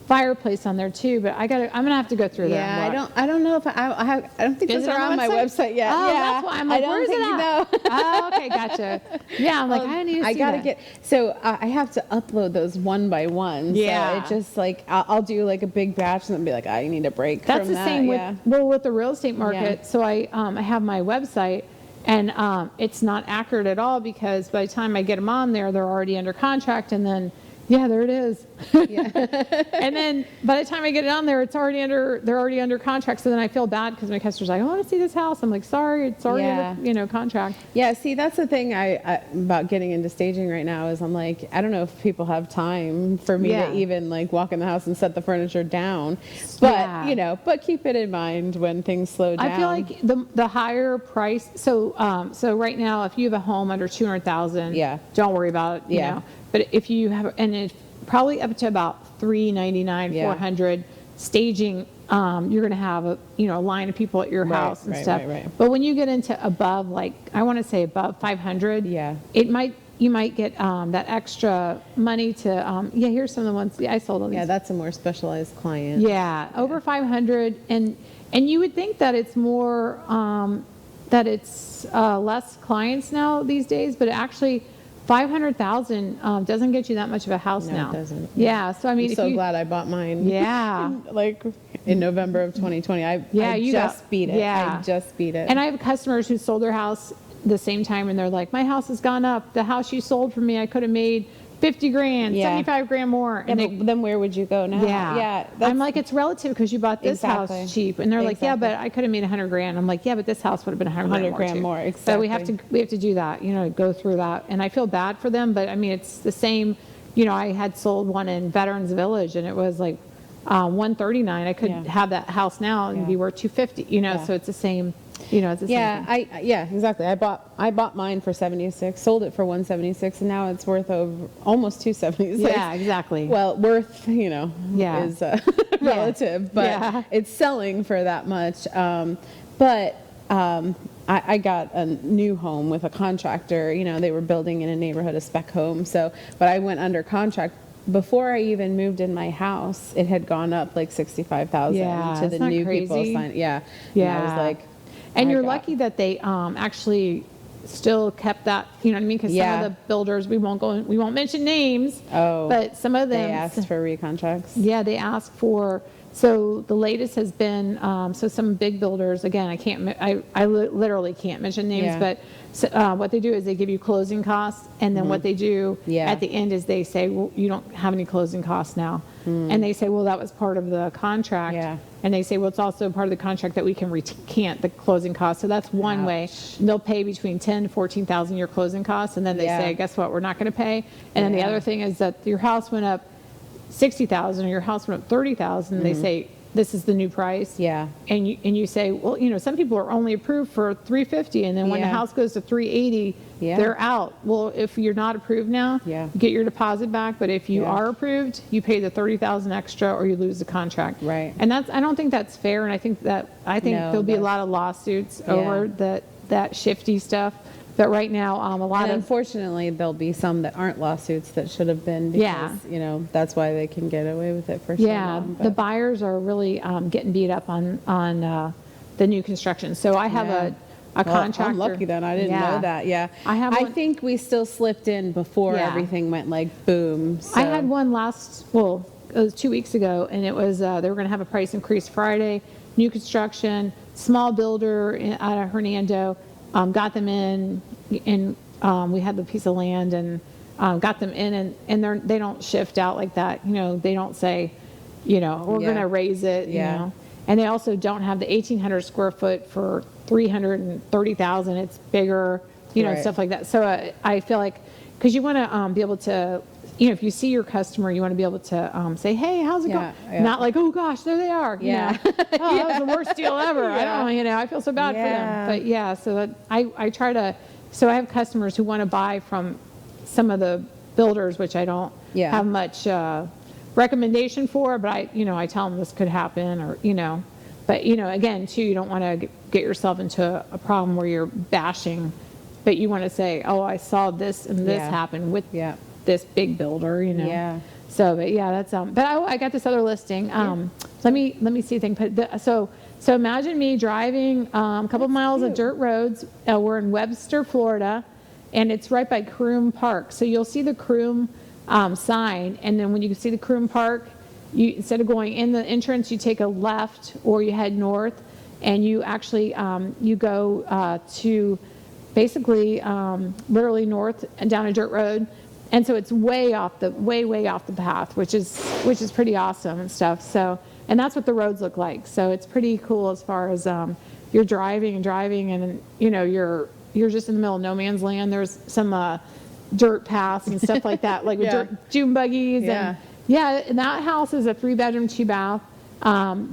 fireplace on there too, but I'm gonna have to go through there. Yeah, I don't know if I don't think those are on my website yet. Oh, that's why I'm like, where is it at? Oh, okay, gotcha. Yeah, I'm like, I need to see that. So I have to upload those one by one. Yeah. So it just like, I'll do like a big batch and then be like, I need a break from that. That's the same with the real estate market. So I have my website, and it's not accurate at all, because by the time I get them on there, they're already under contract, and then there it is. And then by the time I get it on there, they're already under contract. So then I feel bad because my customer's like, I want to see this house. I'm like, sorry, it's already under, contract. Yeah, see, that's the thing about getting into staging right now, is I'm like, I don't know if people have time for me to even like walk in the house and set the furniture down. But, but keep it in mind when things slow down. I feel like the higher price, so right now, if you have a home under $200,000, don't worry about it, you know. But if you have, and if probably up to about $399, Yeah. $400 staging. You're going to have a line of people at your house and stuff. Right. But when you get into above, like I want to say above 500, Yeah. You might get that extra money to here's some of the ones I sold all these. Yeah, that's a more specialized client. Yeah, over 500, and you would think that it's more that it's less clients now these days, but actually 500,000 doesn't get you that much of a house now. No, it doesn't. Yeah, so I mean, I'm so glad I bought mine. Yeah. Like in November of 2020. I just beat it. Yeah. I just beat it. And I have customers who sold their house the same time, and they're like, my house has gone up. The house you sold for me, I could have made 50 grand, Yeah. 75 grand more. Yeah, And but then where would you go now? yeah. That's, I'm like, it's relative because you bought this Exactly. house cheap. And they're like, yeah, Exactly. but I could have made 100 grand. I'm like, yeah, but this house would have been 100 grand more. more, So we exactly. have to do that, go through that. And I feel bad for them, but I mean, it's the same, I had sold one in Veterans Village and it was like 139. I could Yeah. have that house now and Yeah. be worth 250, Yeah. so it's the same, it's the same thing. Exactly. I bought mine for 76, sold it for 176, and now it's worth over almost 276. Yeah, exactly. Well, worth, Yeah. is relative, but Yeah. it's selling for that much. I got a new home with a contractor. They were building in a neighborhood, a spec home. But I went under contract. Before I even moved in my house, it had gone up like 65,000 Yeah, to the isn't that new people crazy? sign. Yeah. Yeah. And I was like, And my you're God. lucky that they actually still kept that, you know what I mean? Because some Yeah. of the builders, we won't mention names, Oh, but some of them, they asked for recontracts. yeah, they ask for, so the latest has been, so some big builders, again, I literally can't mention names, Yeah. but what they do is they give you closing costs, and then what they do Yeah. at the end is they say, well, you don't have any closing costs now. And they say, well, that was part of the contract. Yeah. And they say, well, it's also part of the contract that we can recant the closing costs. So that's one way. Ouch. They'll pay between 10 to 14,000 your closing costs, and then they Yeah. say, guess what, we're not going to pay. And then the Yeah. other thing is that your house went up 60,000 or your house went up 30,000. They say, this is the new price. Yeah. And you say, well, some people are only approved for 350, and then when the Yeah. house goes to 380, Yeah. they're out. Well, if you're not approved now, Yeah. you get your deposit back, but if you Yeah. are approved, you pay the 30,000 extra or you lose the contract. Right. And I don't think that's fair, and I think No, there'll be a lot of lawsuits Yeah. over that shifty stuff. But right now, a lot And of unfortunately, there'll be some that aren't lawsuits that should have been because, Yeah. That's why they can get away with it for so Yeah, long. the but- buyers are really getting beat up on the new construction. So I have Yeah. a Well, contractor. I'm lucky then. I didn't Yeah. know that. Yeah. I have one- think we still slipped in before Yeah. everything went like boom. I so- had one it was 2 weeks ago, and it was they were going to have a price increase Friday. New construction, small builder out of Hernando, got them in, and we had the piece of land and got them in, and they don't shift out like that. They don't say, we're going Yeah. to raise it. Yeah. And they also don't have the 1,800 square foot for 330,000. It's bigger, Right. stuff like that. So I feel like, because you want to be able to, if you see your customer, you want to be able to say, hey, how's it Yeah, going? yeah. Not like, oh gosh, there they are. Yeah. Oh, that was the worst deal ever. I don't know, I feel so bad for Yeah. them. But yeah, so that I try to, so I have customers who want to buy from some of the builders, which I don't Yeah. have much recommendation for, but I tell them this could happen, or but again too, you don't want to get yourself into a problem where you're bashing, but you want to say, oh, I saw this and this Yeah. happen with Yeah. this big builder, Yeah. So, but yeah, that's but I got this other listing. Let me see thing. So imagine me driving a couple miles of cute. dirt roads. We're in Webster, Florida, and it's right by Croom Park. So you'll see the Croom sign, and then when you see the Croom Park, you, instead of going in the entrance, you take a left or you head north, and you actually you go to basically literally north and down a dirt road. And so it's way off the path, which is pretty awesome and stuff. So, and that's what the roads look like. So it's pretty cool as far as you're driving, and you're just in the middle of no man's land. There's some dirt paths and stuff like that, like with Yeah. dune buggies. Yeah. And that house is a 3-bedroom, 2-bath.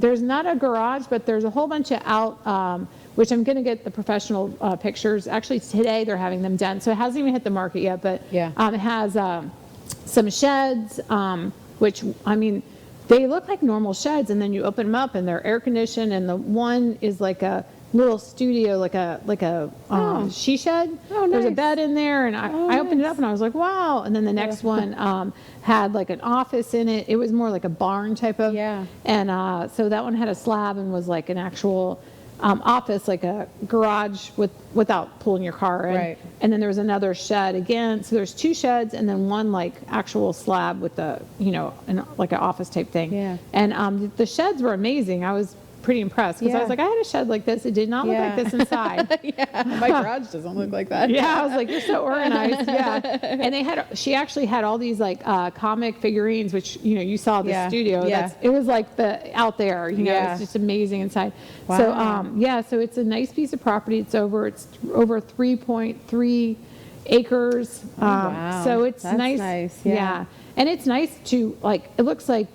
There's not a garage, but there's a whole bunch of out, which I'm going to get the professional pictures. Actually, today they're having them done. So it hasn't even hit the market yet, but Yeah. it has some sheds, which, I mean, they look like normal sheds, and then you open them up and they're air conditioned, and the one is like a little studio, like a she shed. Oh, There's a nice. bed in there, and I opened it up and I was like, wow. And then the next one had like an office in it. It was more like a barn type of. Yeah. And so that one had a slab and was like an actual office, like a garage without pulling your car in. Right. And then there was another shed again. So there's two sheds and then one like actual slab with the, like an office type thing. Yeah. And the sheds were amazing. I was pretty impressed because I was like, I had a shed like this. It did not look like this inside. My garage doesn't look like that. Yeah, I was like, you're so organized. Yeah. And she actually had all these like comic figurines, which, you saw the studio. Yeah. It was like out there, it's just amazing inside. Wow. So it's a nice piece of property. It's over 3.3 acres. Wow. So it's That's nice. Yeah. And it's nice to like, it looks like,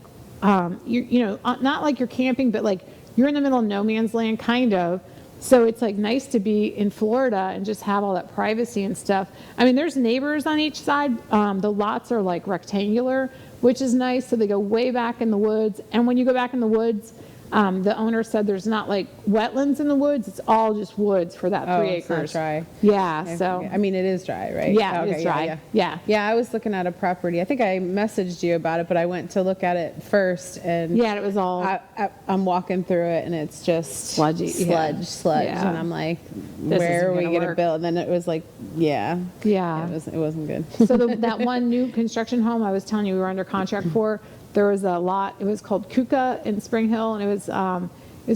not like you're camping, but like you're in the middle of no man's land, kind of. So it's like nice to be in Florida and just have all that privacy and stuff. I mean, there's neighbors on each side. The lots are like rectangular, which is nice. So they go way back in the woods. And when you go back in the woods, the owner said there's not like wetlands in the woods. It's all just woods for that 3 acres. It's not dry. Yeah. So I mean, it is dry, right? yeah, Okay, it's dry. Yeah. I was looking at a property. I think I messaged you about it, but I went to look at it first, and it was all I'm walking through it, and it's just sludgy, sludge, Yeah. and I'm like, This where are isn't we gonna gonna work. build? And then it was like, it wasn't good. So that one new construction home I was telling you we were under contract for, there was a lot. It was called Kuka in Spring Hill, and it was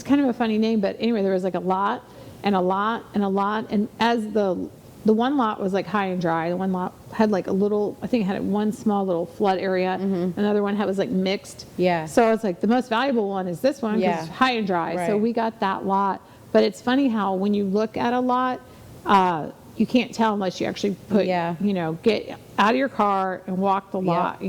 kind of a funny name, but anyway, there was like a lot and a lot and a lot, and as the one lot was like high and dry, the one lot had like a little, I think it had one small little flood area, another one was like mixed. Yeah. So it's like the most valuable one is this one because it's high and dry. Right. So we got that lot, but it's funny how when you look at a lot, you can't tell unless you actually put, get out of your car and walk the lot,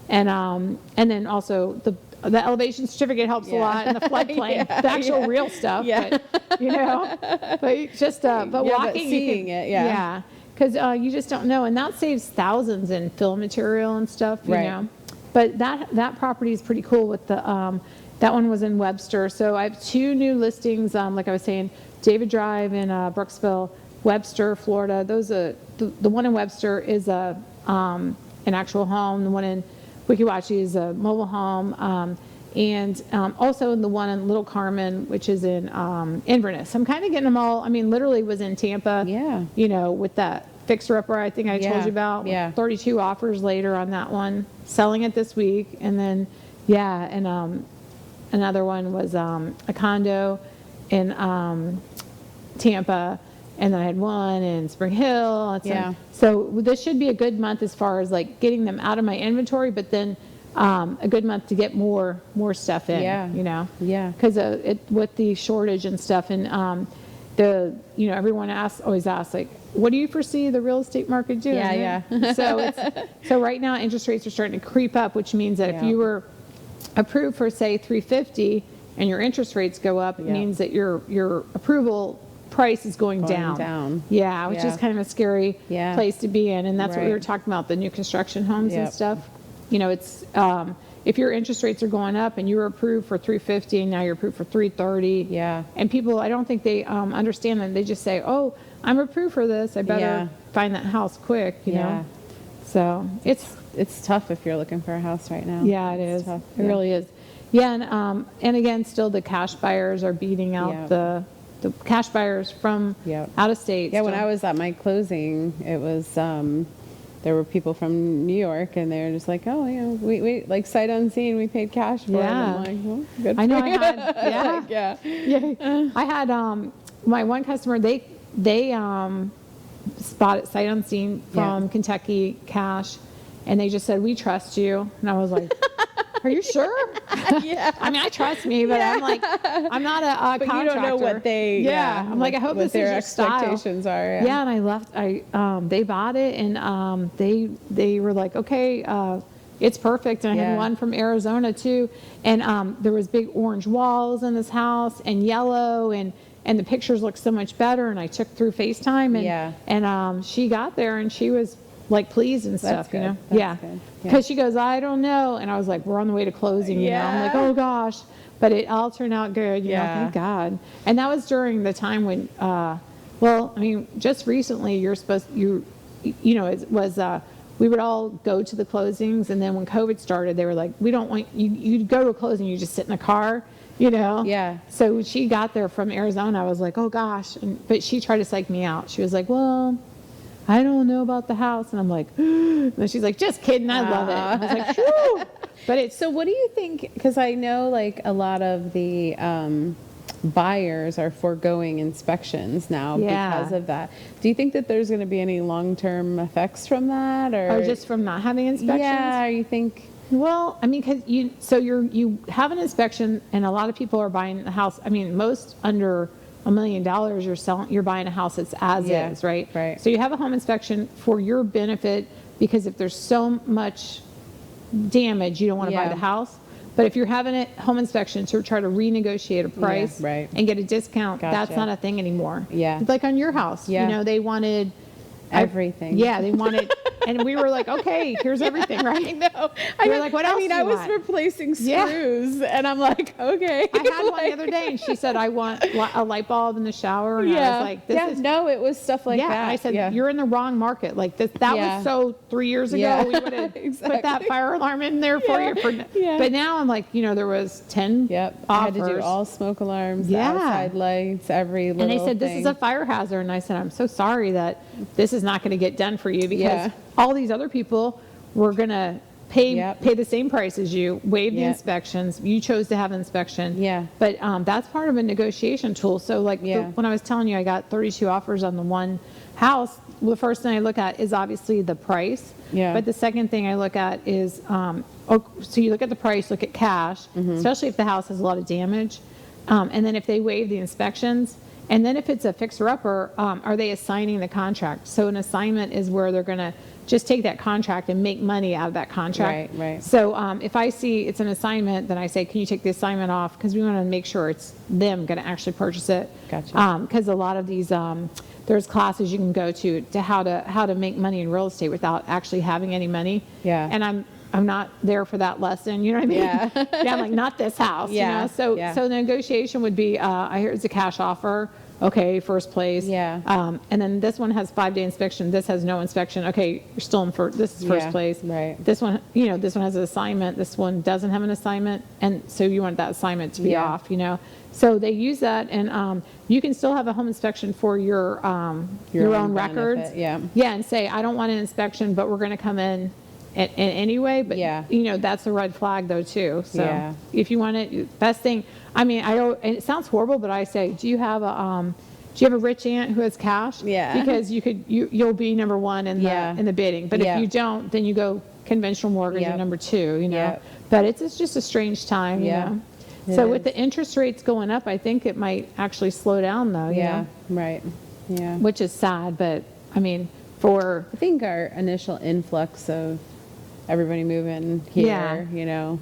and then also the elevation certificate helps a lot, and the floodplain, the actual real stuff. Yeah. But, but just but walking, but seeing it, because you just don't know, and that saves thousands in fill material and stuff, you know. But that property is pretty cool with the that one was in Webster. So I have two new listings, like I was saying, David Drive in Brooksville, Webster, Florida. Those are the one in Webster is an actual home. The one in Weeki Wachee is a mobile home, and also in the one in Little Carmen, which is in Inverness. I'm kind of getting them all. I mean, literally was in Tampa. Yeah. With that fixer-upper I think I told you about. Yeah. 32 offers later on that one, selling it this week, and then and another one was a condo in Tampa. And then I had one in Spring Hill. So this should be a good month as far as like getting them out of my inventory, but then a good month to get more stuff in. Yeah. Because with the shortage and stuff, and everyone always asks like, what do you foresee the real estate market doing? So right now interest rates are starting to creep up, which means that if you were approved for say 350 and your interest rates go up, it means that your approval price is going down. Which is kind of a scary place to be in, and that's what we were talking about, the new construction homes and stuff. It's if your interest rates are going up and you were approved for 350 and now you're approved for 330, and people, I don't think they understand that. They just say, oh, I'm approved for this, I better find that house quick, you know. So it's tough if you're looking for a house right now. It is tough. It really is. And again, still the cash buyers are beating out the cash buyers from out of state. When I was at my closing, it was there were people from New York, and they were just like, oh, we like sight unseen, we paid cash for it. I'm like, well, good. I know. I had I had my one customer. They spotted sight unseen from Kentucky cash, and they just said, we trust you, and I was like. Are you sure? I mean, I trust me, but I'm like, I'm not a contractor. But you don't know what they. I'm like, I hope this is your expectations style. are. And I left. They bought it, and they were like, okay, it's perfect. And I had one from Arizona too, and there was big orange walls in this house and yellow, and the pictures looked so much better. And I took through FaceTime, and she got there, and she was like pleased and stuff, good. you know? That's Yeah. good. Yeah. Because she goes, I don't know. And I was like, we're on the way to closing, you know? I'm like, oh gosh. But it all turned out good, you know, thank God. And that was during the time when, well, I mean, just recently you know, it was, we would all go to the closings, and then when COVID started, they were like, we don't want you go to a closing, you just sit in the car, you know? Yeah. So when she got there from Arizona, I was like, oh gosh. But she tried to psych me out. She was like, well, I don't know about the house. And I'm like, and she's like, just kidding, I love it. And I was like, whew. But it's, So what do you think, because I know like a lot of the buyers are foregoing inspections now because of that. Do you think that there's going to be any long-term effects from that? Or just from not having inspections? Yeah, you think? Well, I mean, because you have an inspection, and a lot of people are buying the house. I mean, most under $1 million, you're buying a house that's as is, right? Right. So you have a home inspection for your benefit, because if there's so much damage, you don't want to buy the house. But if you're having a home inspection to try to renegotiate a price and get a discount, that's not a thing anymore. Yeah. It's like on your house, you know, they wanted everything. they wanted, and we were like, okay, here's everything, right? I know. We were like, what else? I was replacing screws, and I'm like, okay. I had one the other day, and she said, I want a light bulb in the shower, and I was like, this is. No, it was stuff like that. And I said, you're in the wrong market. Like this, that was so 3 years ago, we would have put that fire alarm in there for you. But now I'm like, you know, there was 10 offers. I had to do all smoke alarms, the outside lights, every little And they said, thing. this is a fire hazard. And I said, I'm so sorry that this is not going to get done for you, because all these other people were going to pay the same price as you, waive the inspections. You chose to have an inspection. But that's part of a negotiation tool. So like when I was telling you, I got 32 offers on the one house. The first thing I look at is obviously the price. But the second thing I look at is, so you look at the price, look at cash, especially if the house has a lot of damage. And then if they waive the inspections. And then if it's a fixer-upper, are they assigning the contract? So an assignment is where they're going to just take that contract and make money out of that contract. Right. So if I see it's an assignment, then I say, can you take the assignment off? Because we want to make sure it's them going to actually purchase it. Gotcha. Because a lot of these, there's classes you can go to how to make money in real estate without actually having any money. And I'm not there for that lesson, you know what I mean? I'm like, not this house, you know? So the negotiation would be, I hear it's a cash offer. Okay, first place. And then this one has 5-day inspection. This has no inspection. Okay, you're still in this is first place. This one, you know, this one has an assignment. This one doesn't have an assignment. And so you want that assignment to be off, you know? So they use that, and you can still have a home inspection for your own records. And say, I don't want an inspection, but we're going to come in anyway, but you know, that's a red flag though too. So if you want it, best thing, I mean, and it sounds horrible, but I say, do you have a rich aunt who has cash? Because you'll be number one in the bidding. But if you don't, then you go conventional mortgage at number 2, you know. But it's just a strange time, you know. So with the interest rates going up, I think it might actually slow down though. You know? Which is sad, but I mean, I think our initial influx of everybody moving here, you know,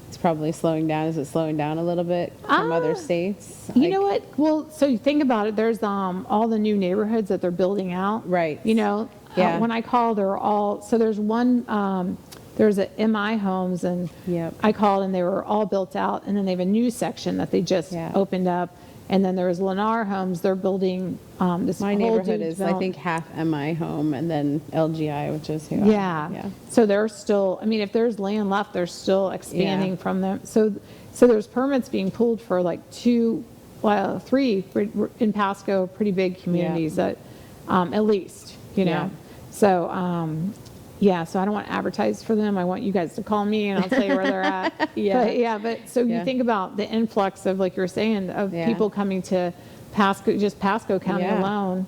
it's probably slowing down. Is it slowing down a little bit from other states? You know what? Well, so you think about it. There's all the new neighborhoods that they're building out. You know, when I call, they're all, so there's one, there's a MI homes, and I called, and they were all built out, and then they have a new section that they just opened up. And then there was Lennar Homes. They're building this My whole neighborhood is, I think, half MI home, and then LGI, which is who So they're still, I mean, if there's land left, they're still expanding from them. So there's permits being pulled for like 3 in Pasco, pretty big communities that at least, you know. So so I don't want to advertise for them. I want you guys to call me, and I'll tell you where they're at. But so you think about the influx of, like you were saying, of people coming to Pasco, just Pasco County alone.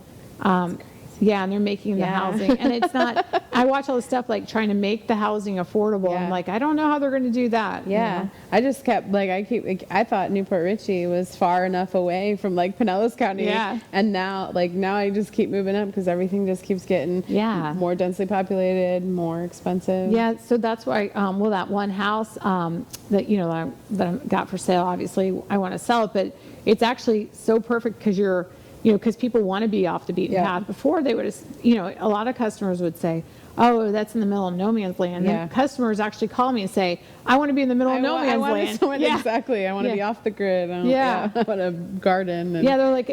And they're making the housing, and it's not. I watch all the stuff like trying to make the housing affordable. I'm like, I don't know how they're going to do that. You know? I just kept I thought Newport Richey was far enough away from like Pinellas County, and now I just keep moving up because everything just keeps getting more densely populated, more expensive. So that's why that one house that that I got for sale. Obviously, I want to sell it, but it's actually so perfect because because people want to be off the beaten path. Before they would, a lot of customers would say, oh, that's in the middle of no man's land. And customers actually call me and say, I want to be in the middle of no man's land. Exactly. I want to be off the grid. I want to garden. And they're like,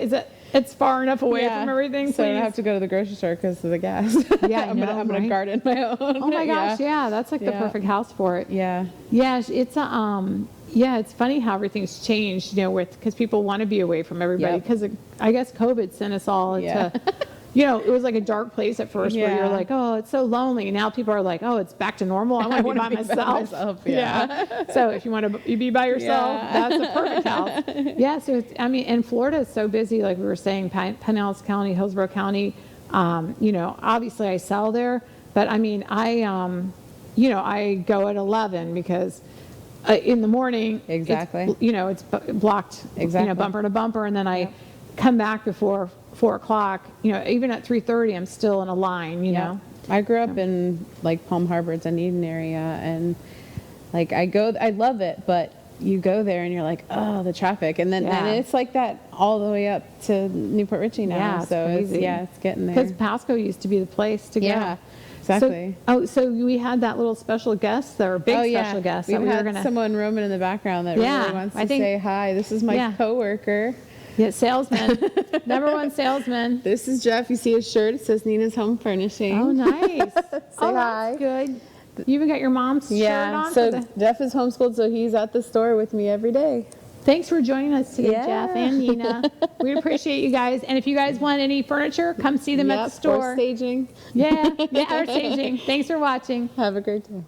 it's far enough away from everything, please. So I don't have to go to the grocery store because of the gas. I'm going to garden my own. Oh my gosh, that's like the perfect house for it. Yeah. Yeah, it's funny how everything's changed, because people want to be away from everybody. Because I guess COVID sent us all into, it was like a dark place at first where you're like, oh, it's so lonely. And now people are like, oh, it's back to normal. I want to be by myself. So if you want to be by yourself, that's a perfect house. So and Florida is so busy, like we were saying, Pinellas County, Hillsborough County. Obviously I sell there, but I go at 11 because in the morning, it's blocked, bumper to bumper, and then I come back before 4 o'clock. Even at 3:30, I'm still in a line. I grew up in like Palm Harbor, Dunedin area, and like I love it, but you go there and you're like, oh, the traffic, and then it's like that all the way up to Newport Richie now. Yeah, so it's getting there. Because Pasco used to be the place to go. Yeah. Exactly. So we had that little special guest, special guest. We had someone roaming in the background that really wants to say hi. This is my coworker. Yeah, salesman. Number one salesman. This is Jeff. You see his shirt. It says Nina's Home Furnishing. Oh, nice. Say hi. That's good. You even got your mom's shirt on? So Jeff is homeschooled, so he's at the store with me every day. Thanks for joining us today, Jeff and Nina. We appreciate you guys. And if you guys want any furniture, come see them at the store. Or staging. Or staging. Thanks for watching. Have a great day.